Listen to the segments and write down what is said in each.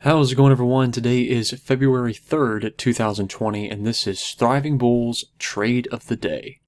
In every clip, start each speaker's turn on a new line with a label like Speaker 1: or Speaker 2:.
Speaker 1: How's it going, everyone? Today is February 3rd, 2020, and this is Thriving Bulls Trade of the Day.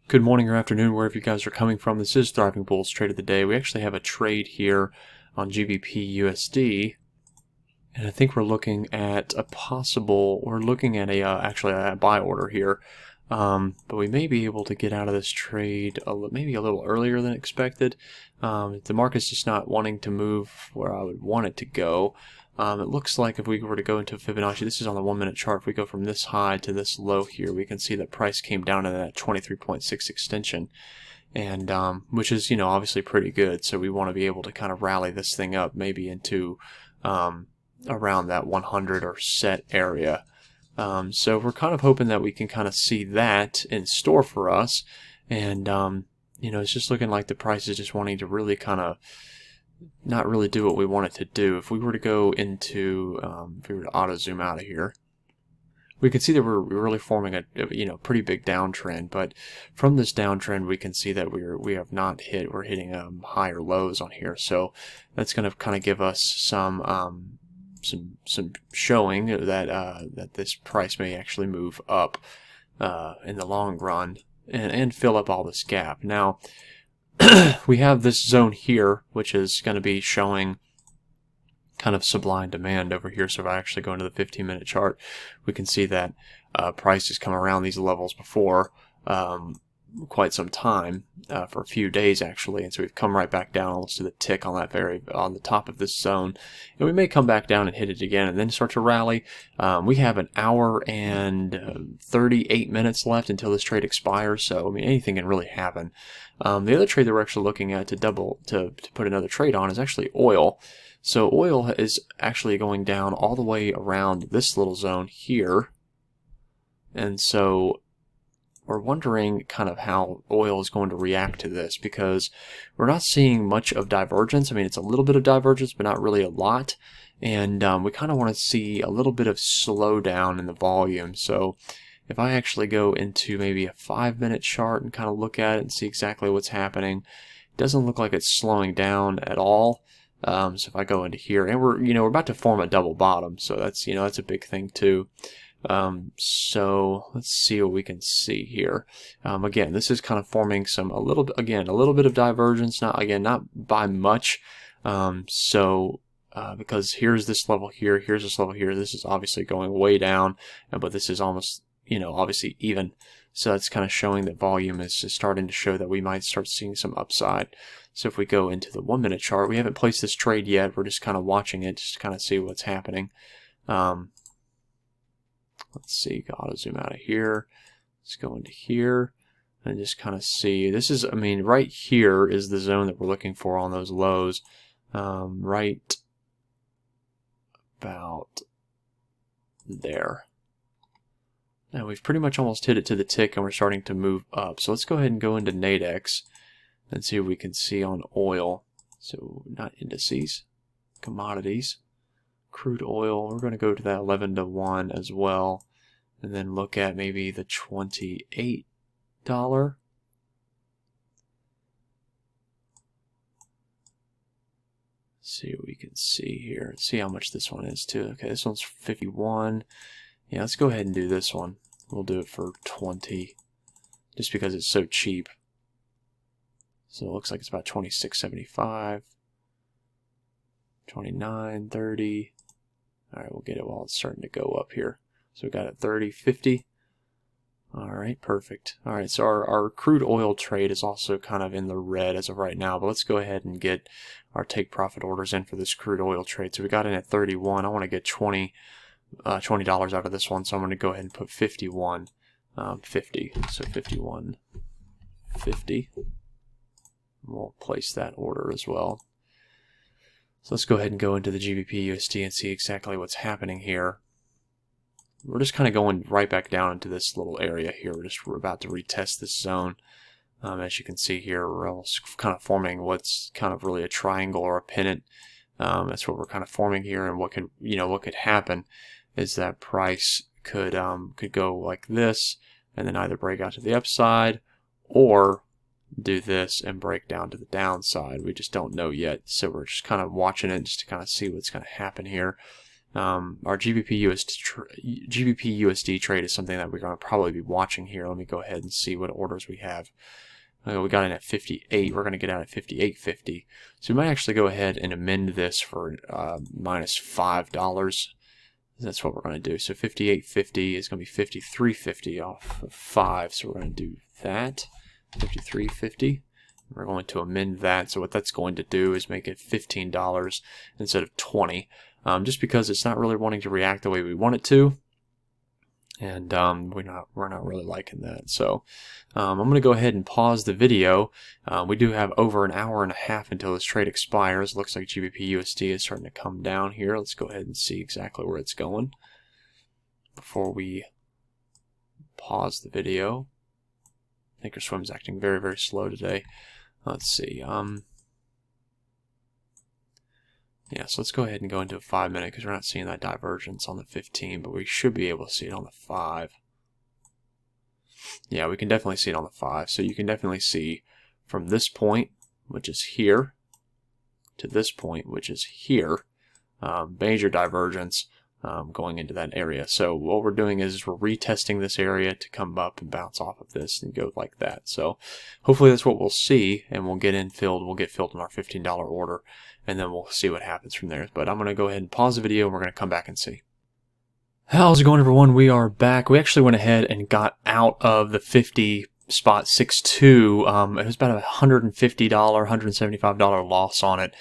Speaker 1: Good morning or afternoon, wherever you guys are coming from. This is Thriving Bulls Trade of the Day. We actually have a trade here on GBP USD, and I think we're looking at a actually a buy order here. But we may be able to get out of this trade maybe a little earlier than expected. The market's just not wanting to move where I would want it to go. It looks like if we were to go into Fibonacci, this is on the 1-minute chart, if we go from this high to this low here, we can see that price came down to that 23.6 extension, and which is, obviously pretty good. So we want to be able to kind of rally this thing up maybe into around that 100 or set area. So we're kind of hoping that we can kind of see that in store for us, and it's just looking like the price is just wanting to really kind of not really do what we want it to do. If we were to go into, if we were to auto zoom out of here, we can see that we're really forming a pretty big downtrend. But from this downtrend, we can see that we're hitting higher lows on here. So that's going to kind of give us some showing that that this price may actually move up in the long run and fill up all this gap. Now, we have this zone here, which is going to be showing kind of sublime demand over here. So if I actually go into the 15-minute chart, we can see that price has come around these levels before quite some time, for a few days actually, and so we've come right back down almost to the tick on the top of this zone, and we may come back down and hit it again and then start to rally. We have an hour and 38 minutes left until this trade expires, so I mean anything can really happen. The other trade that we're actually looking at to put another trade on is actually oil. So oil is actually going down all the way around this little zone here, and so we're wondering kind of how oil is going to react to this, because we're not seeing much of divergence. I mean, it's a little bit of divergence, but not really a lot. And we kind of want to see a little bit of slowdown in the volume. So if I actually go into maybe a 5-minute chart and kind of look at it and see exactly what's happening, it doesn't look like it's slowing down at all. So if I go into here, and we're about to form a double bottom, so that's that's a big thing too. So let's see what we can see here. Again, this is kind of forming a little bit of divergence, not by much. Because here's this level here, here's this level here, this is obviously going way down, but this is almost, obviously even. So it's kind of showing that volume is starting to show that we might start seeing some upside. So if we go into the 1-minute chart, we haven't placed this trade yet, we're just kind of watching it, just to kind of see what's happening. Let's see, auto zoom out of here. Let's go into here and just kind of see. This is, right here is the zone that we're looking for on those lows. Right about there. Now we've pretty much almost hit it to the tick and we're starting to move up. So let's go ahead and go into NADEX and see what we can see on oil. So not indices, commodities. Crude oil, we're going to go to that 11-to-1 as well, and then look at maybe the $28. See what we can see here. See how much this one is too. Okay, this one's 51. Yeah, let's go ahead and do this one. We'll do it for 20, just because it's so cheap. So it looks like it's about 26.75, 29, 30. Alright, we'll get it while it's starting to go up here. So we got it 30, 50. Alright, perfect. Alright, so our crude oil trade is also kind of in the red as of right now, but let's go ahead and get our take profit orders in for this crude oil trade. So we got in at 31. I want to get $20 out of this one, so I'm going to go ahead and put 51, 50. So 51, 50. We'll place that order as well. So let's go ahead and go into the GBP USD and see exactly what's happening here. We're just kind of going right back down into this little area here. We're about to retest this zone. As you can see here, we're almost kind of forming what's kind of really a triangle or a pennant. That's what we're kind of forming here, and what could happen is that price could go like this, and then either break out to the upside, or do this and break down to the downside. We just don't know yet, so we're just kind of watching it just to kind of see what's going to happen here. Our GBP USD trade is something that we're going to probably be watching here. Let me go ahead and see what orders we have. We got in at 58. We're going to get out at 58.50. So we might actually go ahead and amend this for minus $5. That's what we're going to do. So 58.50 is going to be 53.50 off of 5. So we're going to do that. 53.50. We're going to amend that. So what that's going to do is make it $15 instead of 20. Just because it's not really wanting to react the way we want it to, and we're not really liking that. So I'm going to go ahead and pause the video. We do have over an hour and a half until this trade expires. Looks like GBP USD is starting to come down here. Let's go ahead and see exactly where it's going before we pause the video. Thinkorswim's acting very, very slow today. Let's see. Yeah, so let's go ahead and go into a 5 minute, because we're not seeing that divergence on the 15, but we should be able to see it on the 5. Yeah, we can definitely see it on the 5. So you can definitely see from this point, which is here, to this point, which is here, major divergence going into that area. So what we're doing is we're retesting this area to come up and bounce off of this and go like that. So hopefully that's what we'll see, and we'll get filled in our $15 order, and then we'll see what happens from there. But I'm going to go ahead and pause the video, and we're going to come back and see. How's it going, everyone? We are back. We actually went ahead and got out of the 50 spot 6.2. It was about a $150, $175 loss on it.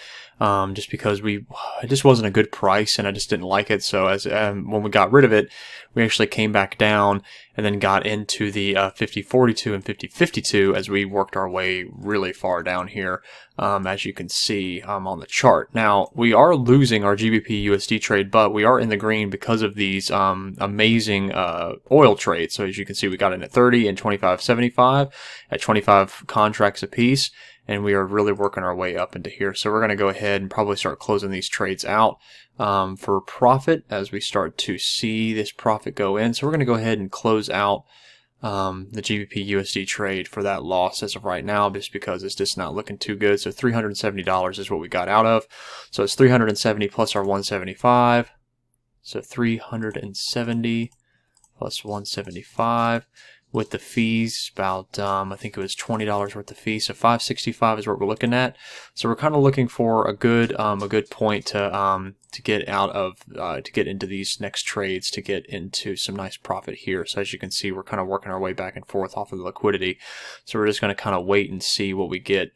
Speaker 1: Just because it just wasn't a good price, and I just didn't like it. So when we got rid of it, we actually came back down and then got into the 50.42 and 50.52 as we worked our way really far down here, as you can see on the chart. Now, we are losing our GBP USD trade, but we are in the green because of these amazing oil trades. So as you can see, we got in at 30 and 25.75 at 25 contracts apiece. And we are really working our way up into here. So we're going to go ahead and probably start closing these trades out for profit as we start to see this profit go in. So we're going to go ahead and close out the GBP USD trade for that loss as of right now, just because it's just not looking too good. So $370 is what we got out of. So it's 370 plus our 175. So 370 plus 175. With the fees, about I think it was $20 worth of fees, so $565 is what we're looking at. So we're kind of looking for a good point to get out of to get into these next trades, to get into some nice profit here. So as you can see, we're kind of working our way back and forth off of the liquidity. So we're just going to kind of wait and see what we get.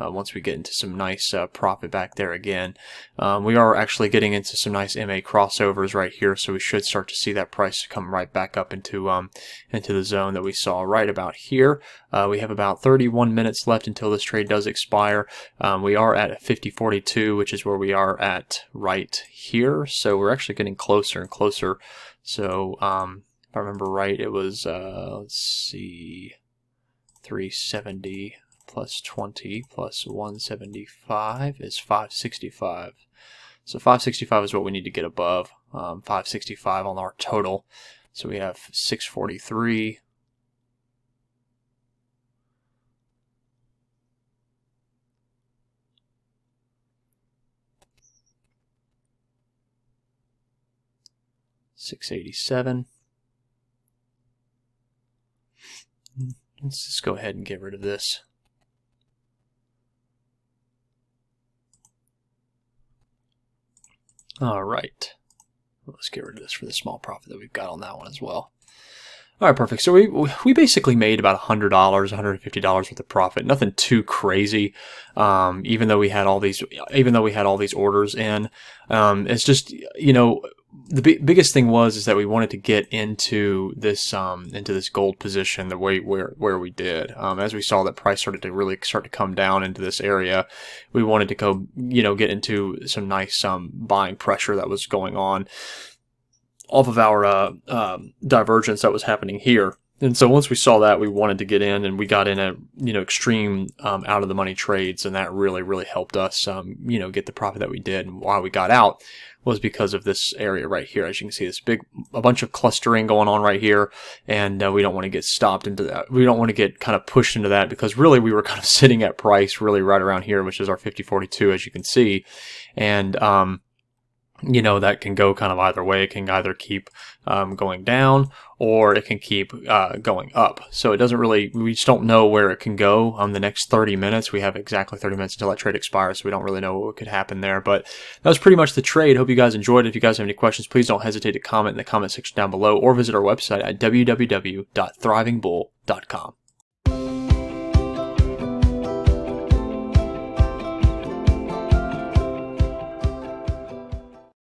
Speaker 1: Once we get into some nice profit back there again. We are actually getting into some nice MA crossovers right here, so we should start to see that price come right back up into the zone that we saw right about here. We have about 31 minutes left until this trade does expire. We are at 50.42, which is where we are at right here, so we're actually getting closer and closer. So if I remember right, it was let's see, 370 plus 20 plus 175 is 565. So 565 is what we need to get above. 565 on our total. So we have 643. $687. Let's just go ahead and get rid of this. All right, let's get rid of this for the small profit that we've got on that one as well. All right, perfect. So we basically made about $100, $150 worth of profit. Nothing too crazy. Even though we had all these orders in, it's just, you know, the biggest thing is that we wanted to get into this gold position the way where we did. As we saw that price started to come down into this area, we wanted to go, you know, get into some nice buying pressure that was going on off of our divergence that was happening here. And so once we saw that, we wanted to get in, and we got in at, extreme out of the money trades, and that really helped us, get the profit that we did. And why we got out was because of this area right here. As you can see, a bunch of clustering going on right here, and we don't want to get stopped into that. We don't want to get kind of pushed into that, because really we were kind of sitting at price really right around here, which is our 50.42, as you can see. And that can go kind of either way. It can either keep going down, or it can keep going up. So it doesn't really, we just don't know where it can go on the next 30 minutes. We have exactly 30 minutes until that trade expires, so we don't really know what could happen there. But that was pretty much the trade. Hope you guys enjoyed it. If you guys have any questions, please don't hesitate to comment in the comment section down below, or visit our website at www.thrivingbull.com.